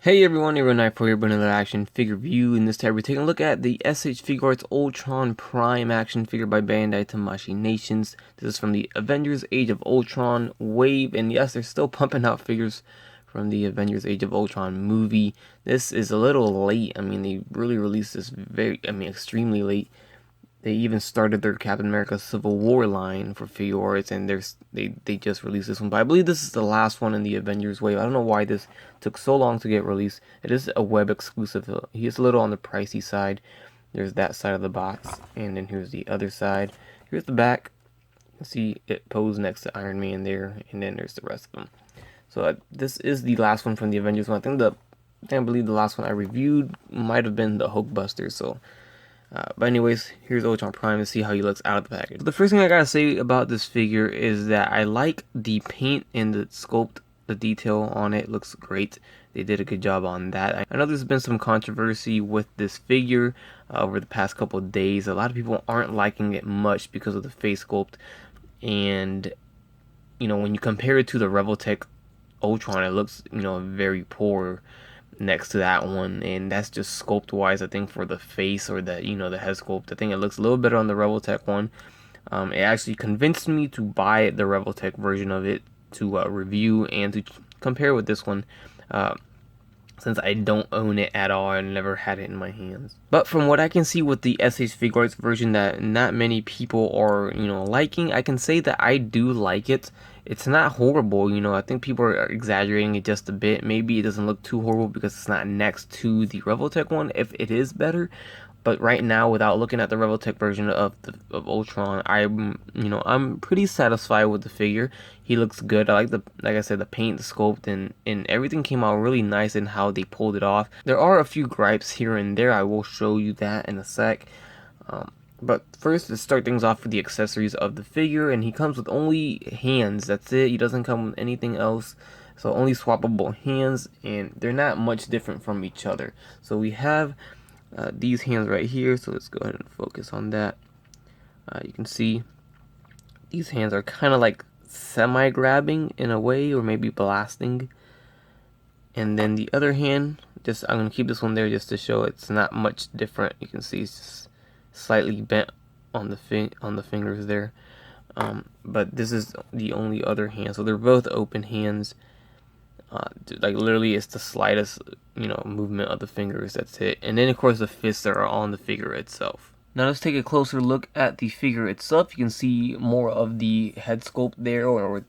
Hey everyone, Knight for here with another action figure review. In this tab, we're taking a look at the SH Figuarts Ultron Prime action figure by Bandai Tamashii Nations. This is from the Avengers Age of Ultron wave, and yes, they're still pumping out figures from the Avengers Age of Ultron movie. This is a little late. I mean, they really released this extremely late. They even started their Captain America Civil War line for Figuarts, and they just released this one. But I believe this is the last one in the Avengers wave. I don't know why this took so long to get released. It is a web exclusive. He is a little on the pricey side. There's that side of the box, and then here's the other side. Here's the back. You can see it posed next to Iron Man there, and then there's the rest of them. So this is the last one from the Avengers one. I believe the last one I reviewed might have been the Hulkbuster. So. But anyways, here's Ultron Prime to see how he looks out of the package. The first thing I gotta say about this figure is that I like the paint and the sculpt. The detail on it looks great. They did a good job on that. I know there's been some controversy with this figure over the past couple of days. A lot of people aren't liking it much because of the face sculpt. And, you know, when you compare it to the Revoltech Ultron, it looks, very poor next to that one, and that's just sculpt wise. I think for the face or the the head sculpt, I think it looks a little better on the Revoltech one. It actually convinced me to buy the Revoltech version of it to review and to compare with this one, since I don't own it at all and never had it in my hands. But from what I can see with the SH Figuarts version that not many people are liking, I can say that I do like it. It's not horrible, I think people are exaggerating it just a bit. Maybe it doesn't look too horrible because it's not next to the Revoltech one, if it is better. But right now, without looking at the Revoltech version of Ultron, I'm pretty satisfied with the figure. He looks good. I like I said, the paint, the sculpt, and everything came out really nice in how they pulled it off. There are a few gripes here and there. I will show you that in a sec. But first, let's start things off with the accessories of the figure, and he comes with only hands. That's it. He doesn't come with anything else. So only swappable hands, and they're not much different from each other. So we have these hands right here. So let's go ahead and focus on that. You can see these hands are kind of like semi-grabbing in a way, or maybe blasting. And then the other hand, I'm gonna keep this one there just to show it's not much different. You can see it's just slightly bent on the fingers there, but this is the only other hand, so they're both open hands. Like literally, it's the slightest movement of the fingers. That's it. And then of course the fists are on the figure itself. Now let's take a closer look at the figure itself. You can see more of the head sculpt there, or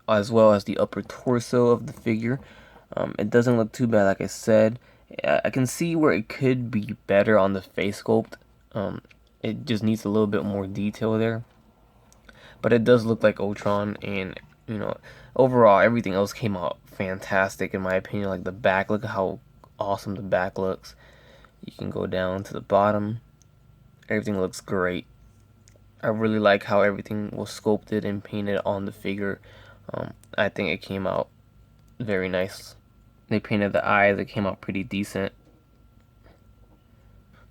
as well as the upper torso of the figure. It doesn't look too bad, like I said. I can see where it could be better on the face sculpt. It just needs a little bit more detail there, but it does look like Ultron, and overall everything else came out fantastic in my opinion. Like the back, look at how awesome the back looks. You can go down to the bottom, everything looks great. I really like how everything was sculpted and painted on the figure. I think it came out very nice. They painted the eyes, it came out pretty decent.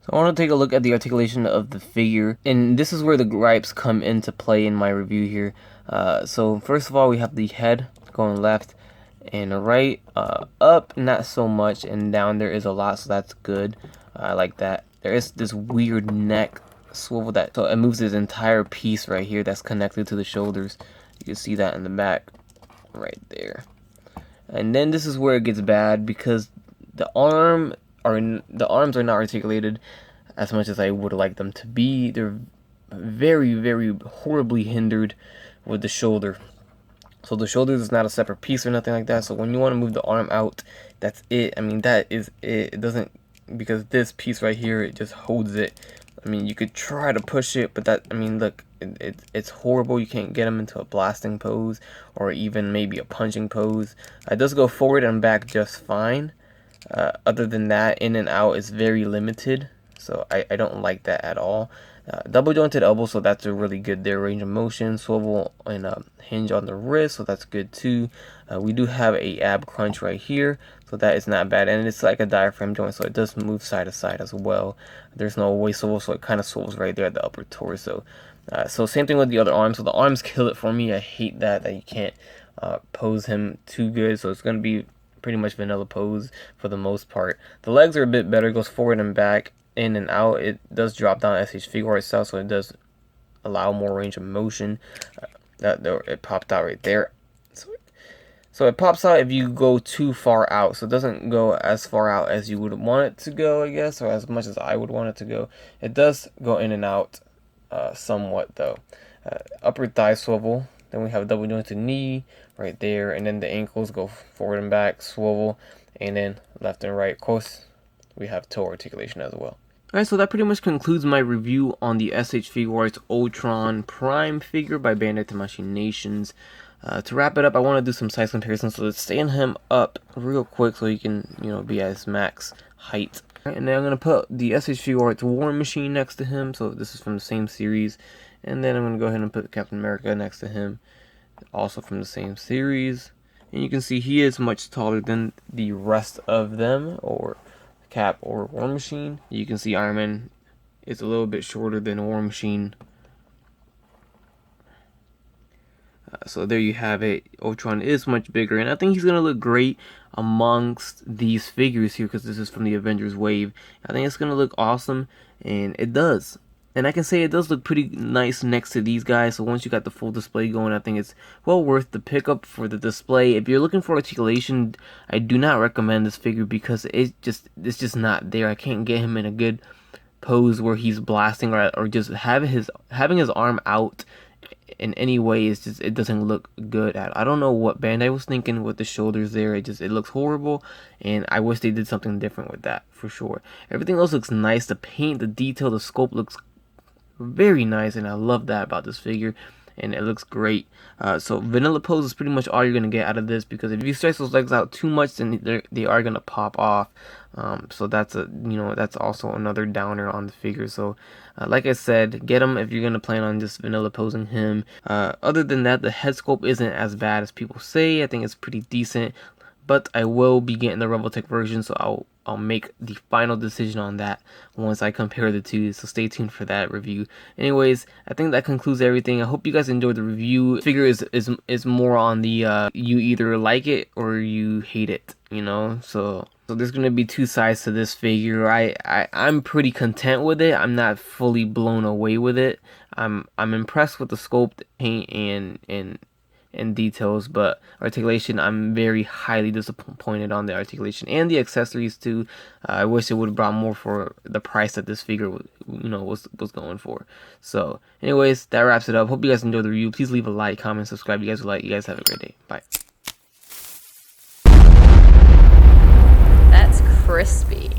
So I want to take a look at the articulation of the figure, and this is where the gripes come into play in my review here. So first of all, we have the head going left and right, up not so much, and down there is a lot, so that's good. I like that. There is this weird neck swivel so it moves this entire piece right here that's connected to the shoulders. You can see that in the back right there. And then this is where it gets bad, because the arms are not articulated as much as I would like them to be. They're very, very horribly hindered with the shoulder. So the shoulder is not a separate piece or nothing like that. So when you want to move the arm out, that's it. I mean, that is it. It doesn't, because this piece right here, it just holds it. I mean, you could try to push it, but look, it's horrible. You can't get them into a blasting pose or even maybe a punching pose. It does go forward and back just fine. Other than that, in and out is very limited, so I don't like that at all. Double jointed elbow, so that's a really good there. Range of motion, swivel, and hinge on the wrist, so that's good too. We do have a ab crunch right here, so that is not bad, and it's like a diaphragm joint, so it does move side to side as well. There's no waist swivel, so it kind of swivels right there at the upper torso. So same thing with the other arms. So the arms kill it for me. I hate that you can't pose him too good, so it's going to be pretty much vanilla pose for the most part. The legs are a bit better, it goes forward and back, in and out. It does drop down SH Figuarts itself, so it does allow more range of motion. It popped out right there. So it pops out if you go too far out, so it doesn't go as far out as you would want it to go, I guess, or as much as I would want it to go. It does go in and out somewhat though. Upper thigh swivel, then we have a double jointed knee right there, and then the ankles go forward and back, swivel, and then left and right. Of course, we have toe articulation as well. Alright, so that pretty much concludes my review on the SH Figuarts Ultron Prime figure by Bandai Tamashii Nations. To wrap it up, I want to do some size comparisons, so let's stand him up real quick so he can, be at his max height. And then I'm going to put the SH Figuarts War Machine next to him, so this is from the same series. And then I'm going to go ahead and put Captain America next to him, also from the same series. And you can see he is much taller than the rest of them, or Cap or War Machine. You can see Iron Man is a little bit shorter than War Machine. So there you have it. Ultron is much bigger, and I think he's going to look great amongst these figures here because this is from the Avengers wave. I think it's going to look awesome, and it does. And I can say it does look pretty nice next to these guys, so once you got the full display going, I think it's well worth the pickup for the display. If you're looking for articulation, I do not recommend this figure because it's just not there. I can't get him in a good pose where he's blasting or just having his arm out in any way. It doesn't look good I don't know what Bandai was thinking with the shoulders there. It looks horrible, and I wish they did something different with that for sure. Everything else looks nice. The paint, the detail, the sculpt looks very nice, and I love that about this figure, and it looks great. So vanilla pose is pretty much all you're gonna get out of this, because if you stretch those legs out too much, then they are gonna pop off. So that's that's also another downer on the figure. So like I said, get him if you're gonna plan on just vanilla posing him. Other than that, the head sculpt isn't as bad as people say. I think it's pretty decent, but I will be getting the Revoltech version, so I'll make the final decision on that once I compare the two, so stay tuned for that review. Anyways, I think that concludes everything. I hope you guys enjoyed the review. The figure is more on the you either like it or you hate it, so there's gonna be two sides to this figure. I'm pretty content with it. I'm not fully blown away with it. I'm impressed with the sculpt, paint, and details, but articulation, I'm very highly disappointed on the articulation and the accessories too. I wish it would have brought more for the price that this figure was going for. So anyways, that wraps it up. Hope you guys enjoyed the review. Please leave a like, comment, subscribe. You guys will like. You guys have a great day. Bye. That's crispy.